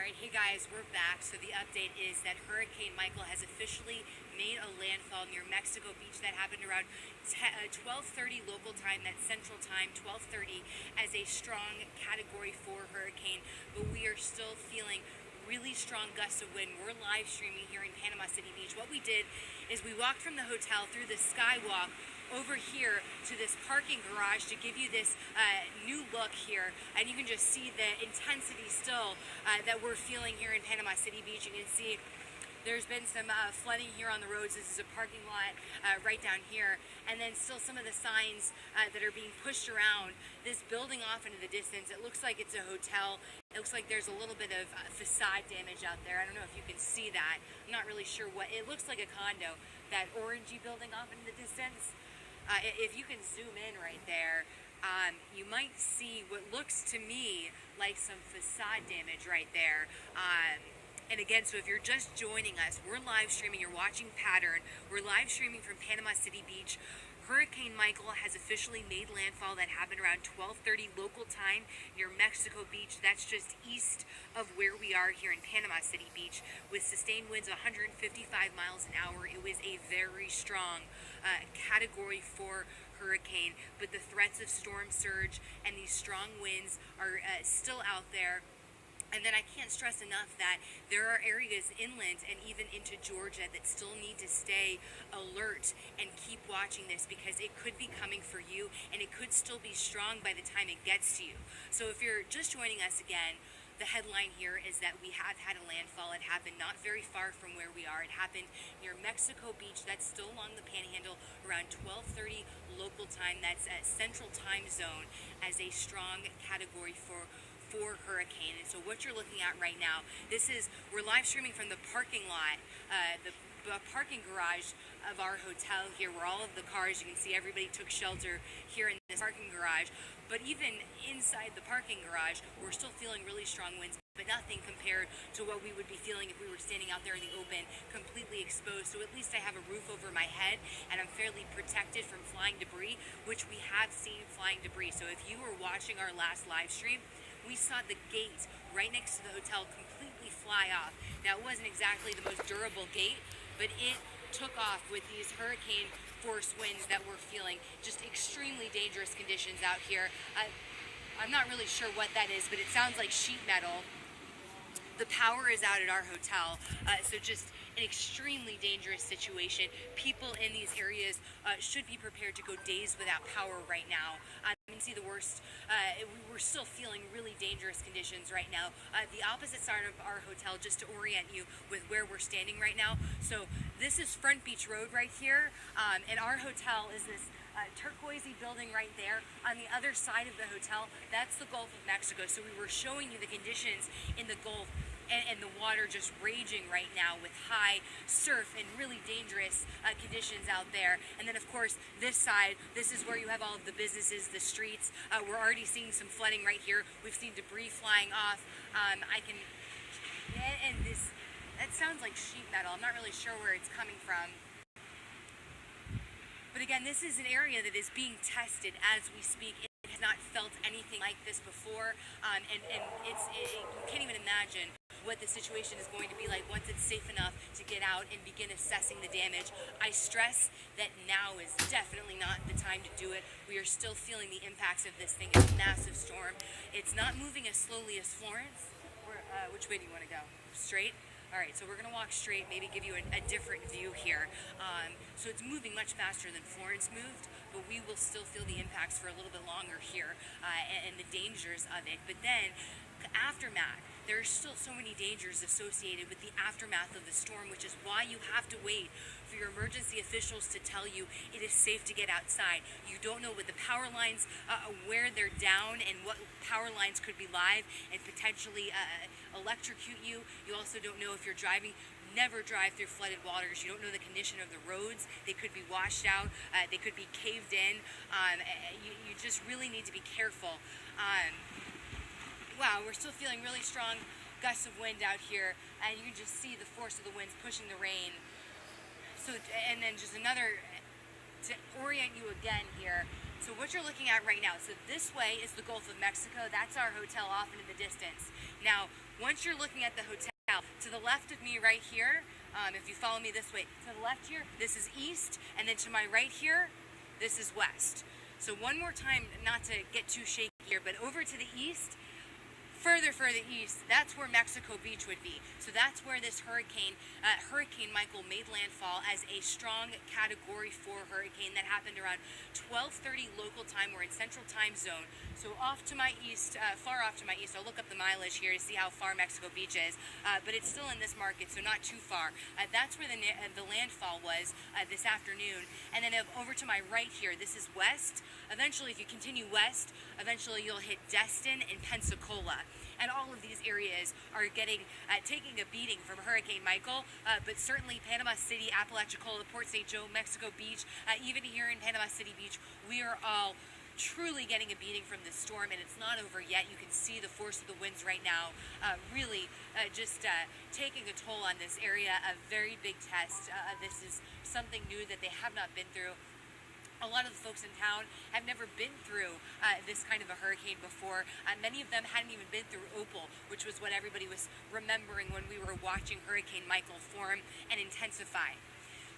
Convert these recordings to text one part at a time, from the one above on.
right, hey guys, we're back. So the update is that Hurricane Michael has officially made a landfall near Mexico Beach. That happened around 12:30 local time, that's Central Time, 12:30, as a strong Category 4 hurricane. But we are still feeling really strong gusts of wind. We're live streaming here in Panama City Beach. What we did is we walked from the hotel through the skywalk over here to this parking garage to give you this new look here, and you can just see the intensity still that we're feeling here in Panama City Beach. You can see there's been some flooding here on the roads. This is a parking lot right down here, and then still some of the signs that are being pushed around this building off into the distance. It looks like it's a hotel. It looks like there's a little bit of facade damage out there. I don't know if you can see that. I'm not really sure what it looks like. A condo, that orangey building off into the distance. If you can zoom in right there, you might see what looks to me like some facade damage right there. And again, so if you're just joining us, we're live streaming, you're watching Pattern. We're live streaming from Panama City Beach. Hurricane Michael has officially made landfall. That happened around 12:30 local time near Mexico Beach. That's just east of where we are here in Panama City Beach, with sustained winds of 155 miles an hour. It was a very strong Category 4 hurricane, but the threats of storm surge and these strong winds are still out there. And then I can't stress enough that there are areas inland and even into Georgia that still need to stay alert and keep watching this, because it could be coming for you and it could still be strong by the time it gets to you. So if you're just joining us again, the headline here is that we have had a landfall. It happened not very far from where we are. It happened near Mexico Beach. That's still along the Panhandle, around 12:30 local time. That's at Central Time Zone, as a strong Category 4 hurricane. And so what you're looking at right now, we're live streaming from the parking lot, the parking garage of our hotel here, where all of the cars, you can see everybody took shelter here in this parking garage. But even inside the parking garage, we're still feeling really strong winds, but nothing compared to what we would be feeling if we were standing out there in the open, completely exposed. So at least I have a roof over my head, and I'm fairly protected from flying debris, which we have seen flying debris. So if you were watching our last live stream, we saw the gate right next to the hotel completely fly off. Now, it wasn't exactly the most durable gate, but it took off with these hurricane force winds that we're feeling. Just extremely dangerous conditions out here. I'm not really sure what that is, but it sounds like sheet metal. The power is out at our hotel, so just an extremely dangerous situation. People in these areas should be prepared to go days without power right now. You can see the worst. We're still feeling really dangerous conditions right now. The opposite side of our hotel, just to orient you with where we're standing right now. So this is Front Beach Road right here, and our hotel is this turquoisey building right there. On the other side of the hotel, that's the Gulf of Mexico. So we were showing you the conditions in the Gulf, and the water just raging right now with high surf and really dangerous conditions out there. And then of course this side, this is where you have all of the businesses, the streets. We're already seeing some flooding right here. We've seen debris flying off. That sounds like sheet metal. I'm not really sure where it's coming from. But again, this is an area that is being tested as we speak. It has not felt anything like this before, and you can't even imagine what the situation is going to be like once it's safe enough to get out and begin assessing the damage. I stress that now is definitely not the time to do it. We are still feeling the impacts of this thing. It's a massive storm. It's not moving as slowly as Florence. Which way do you want to go? Straight? All right, so we're going to walk straight, maybe give you a different view here. So it's moving much faster than Florence moved, but we will still feel the impacts for a little bit longer here, and the dangers of it. But then, aftermath, there are still so many dangers associated with the aftermath of the storm, which is why you have to wait for your emergency officials to tell you it is safe to get outside. You don't know what the power lines, where they're down, and what power lines could be live and potentially electrocute you. You also don't know if you're driving. Never drive through flooded waters. You don't know the condition of the roads. They could be washed out. They could be caved in. You just really need to be careful. Wow, we're still feeling really strong gusts of wind out here, and you can just see the force of the winds pushing the rain. So, and then just another, to orient you again here. So what you're looking at right now, so this way is the Gulf of Mexico. That's our hotel off into the distance. Now, Once you're looking at the hotel, to the left of me right here, if you follow me this way, to the left here, this is east, and then to my right here, this is west. So one more time, not to get too shaky here, but over to the east, further east, that's where Mexico Beach would be. So that's where this hurricane, Hurricane Michael, made landfall as a strong Category 4 hurricane that happened around 12:30 local time. We're in Central Time Zone. So off to my east, far off to my east, I'll look up the mileage here to see how far Mexico Beach is, but it's still in this market, so not too far. That's where the landfall was this afternoon. And then over to my right here, this is west. Eventually, if you continue west, eventually you'll hit Destin and Pensacola. And all of these areas are taking a beating from Hurricane Michael, but certainly Panama City, Apalachicola, Port St. Joe, Mexico Beach, even here in Panama City Beach, we are all truly getting a beating from this storm, and it's not over yet. You can see the force of the winds right now, really just taking a toll on this area. A very big test. This is something new that they have not been through. A lot of the folks in town have never been through this kind of a hurricane before. Many of them hadn't even been through Opal, which was what everybody was remembering when we were watching Hurricane Michael form and intensify.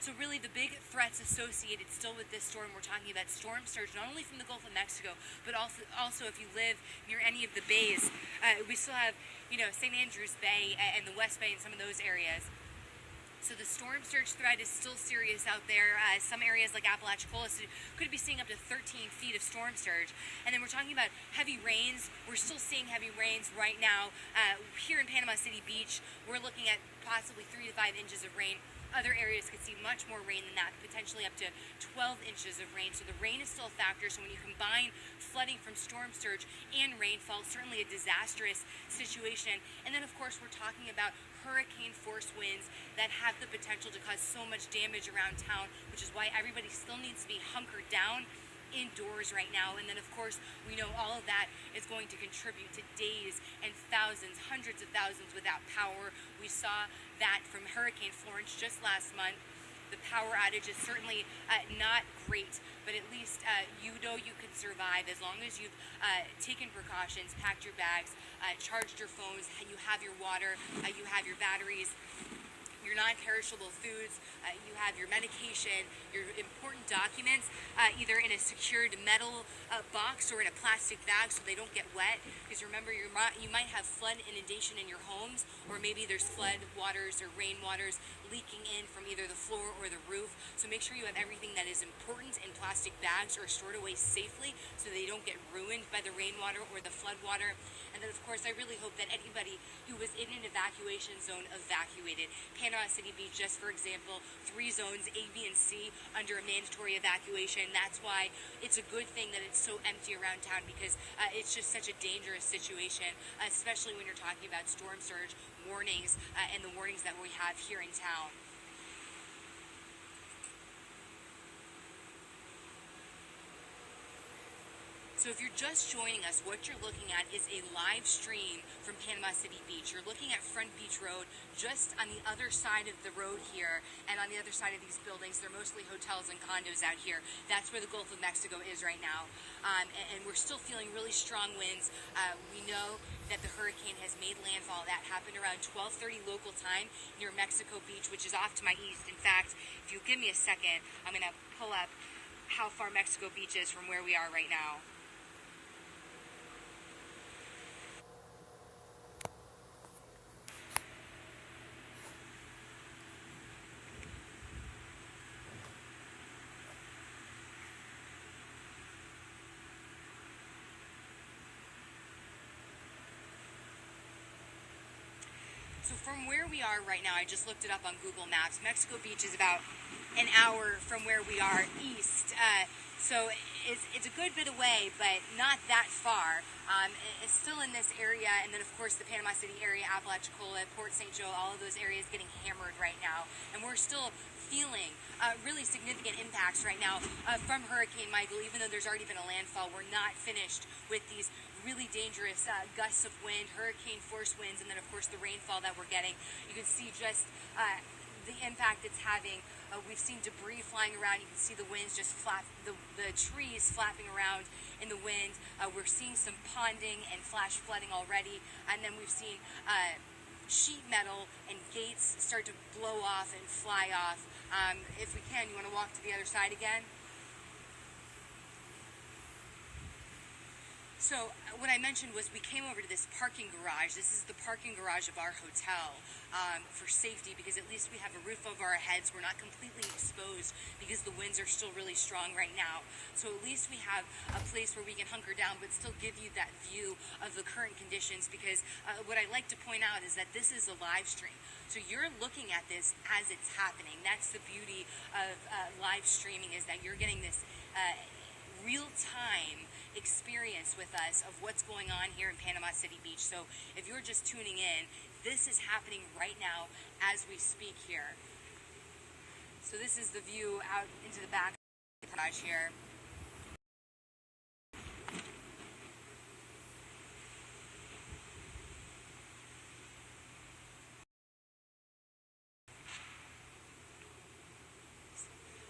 So really the big threats associated still with this storm, we're talking about storm surge, not only from the Gulf of Mexico, but also if you live near any of the bays. We still have, St. Andrews Bay and the West Bay and some of those areas. So the storm surge threat is still serious out there. Some areas like Apalachicola could be seeing up to 13 feet of storm surge. And then we're talking about heavy rains. We're still seeing heavy rains right now. Here in Panama City Beach, we're looking at possibly 3 to 5 inches of rain. Other areas could see much more rain than that, potentially up to 12 inches of rain. So the rain is still a factor. So when you combine flooding from storm surge and rainfall, certainly a disastrous situation. And then, of course, we're talking about hurricane force winds that have the potential to cause so much damage around town, which is why everybody still needs to be hunkered down indoors right now. And then, of course, we know all of that is going to contribute to days and thousands, hundreds of thousands without power. We saw that from Hurricane Florence just last month. The power outage is certainly not great, but at least you can survive as long as you've taken precautions, packed your bags, charged your phones, you have your water, you have your batteries, your non-perishable foods, you have your medication, your important documents, either in a secured metal box or in a plastic bag so they don't get wet. Because remember, you might have flood inundation in your homes, or maybe there's flood waters or rain waters leaking in from either the floor or the roof. So make sure you have everything that is important in plastic bags or stored away safely so they don't get ruined by the rainwater or the flood water. And then, of course, I really hope that anybody who was in an evacuation zone evacuated. Panama City Beach, just for example, 3 zones, A, B, and C, under a mandatory evacuation. That's why it's a good thing that it's so empty around town, because it's just such a dangerous situation, especially when you're talking about storm surge warnings and the warnings that we have here in town. So if you're just joining us, what you're looking at is a live stream from Panama City Beach. You're looking at Front Beach Road, just on the other side of the road here, and on the other side of these buildings. They're mostly hotels and condos out here. That's where the Gulf of Mexico is right now. And we're still feeling really strong winds. We know that the hurricane has made landfall. That happened around 12:30 local time near Mexico Beach, which is off to my east. In fact, if you give me a second, I'm going to pull up how far Mexico Beach is from where we are right now. So from where we are right now, I just looked it up on Google Maps. Mexico Beach is about an hour from where we are east. So it's a good bit away, but not that far. It's still in this area, and then of course the Panama City area, Apalachicola, Port St. Joe, all of those areas getting hammered right now. And we're still feeling really significant impacts right now from Hurricane Michael. Even though there's already been a landfall, we're not finished with these really dangerous gusts of wind, hurricane force winds, and then of course the rainfall that we're getting. You can see just the impact it's having. We've seen debris flying around. You can see the winds just flap, the trees flapping around in the wind. We're seeing some ponding and flash flooding already, and then we've seen sheet metal and gates start to blow off and fly off. If we can, you want to walk to the other side again? So what I mentioned was we came over to this parking garage. This is the parking garage of our hotel for safety, because at least we have a roof over our heads. We're not completely exposed because the winds are still really strong right now. So at least we have a place where we can hunker down but still give you that view of the current conditions, because what I like to point out is that this is a live stream. So you're looking at this as it's happening. That's the beauty of live streaming, is that you're getting this real-time experience with us of what's going on here in Panama City Beach. So if you're just tuning in, this is happening right now as we speak here. So this is the view out into the back of the garage here.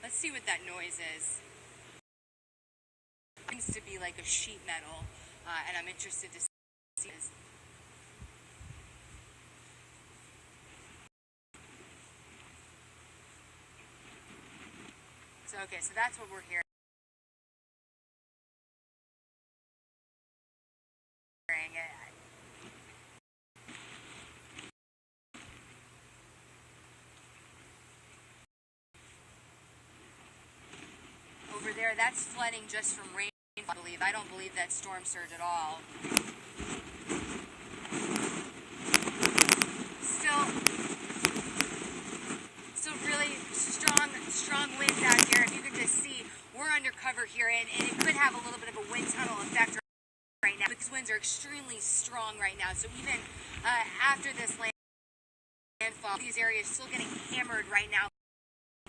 Let's see what that noise is. It seems to be like a sheet metal, and I'm interested to see this. So, okay, so that's what we're hearing. Over there, that's flooding just from rain, I believe. I don't believe that's storm surge at all. Still really strong winds out here. If you could just see, we're undercover here, and it could have a little bit of a wind tunnel effect right now, because winds are extremely strong right now. So even after this landfall, these areas still getting hammered right now.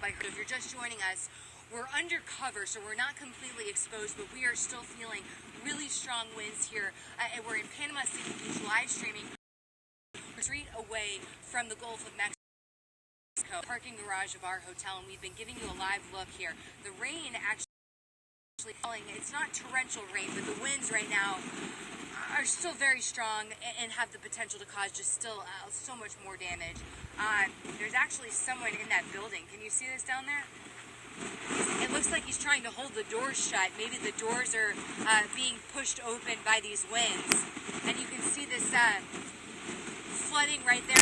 If you're just joining us, we're undercover, so we're not completely exposed, but we are still feeling really strong winds here. And we're in Panama City Beach live streaming, street away from the Gulf of Mexico, parking garage of our hotel, and we've been giving you a live look here. The rain actually falling. It's not torrential rain, but the winds right now are still very strong and have the potential to cause just still so much more damage. There's actually someone in that building. Can you see this down there? It looks like he's trying to hold the doors shut. Maybe the doors are being pushed open by these winds. And you can see this flooding right there.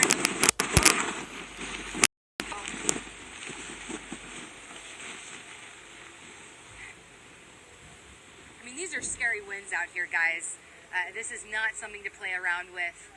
I mean, these are scary winds out here, guys. This is not something to play around with.